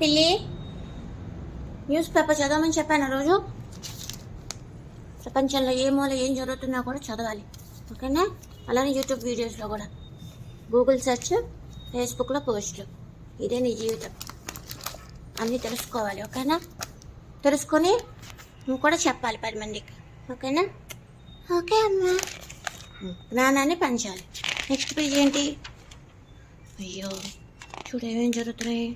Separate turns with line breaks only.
పిల్లి news paper చదవమని చెప్పాను రోజు. ప్రపంచంలో ఏ మూల ఏం జరుగుతున్నా కూడా చదవాలి, ఓకేనా? అలానే యూట్యూబ్ వీడియోస్లో కూడా, గూగుల్ సెర్చ్, ఫేస్బుక్లో పోస్టులు. ఇదే నీ జీవితం. అన్నీ తెలుసుకోవాలి, ఓకేనా? తెలుసుకొని నువ్వు కూడా చెప్పాలి 10 మందికి, ఓకేనా? ఓకే అమ్మా. జ్ఞానాన్ని పంచాలి. నెక్స్ట్ పేజ్ ఏంటి? అయ్యో చూడు ఏమేం జరుగుతున్నాయి.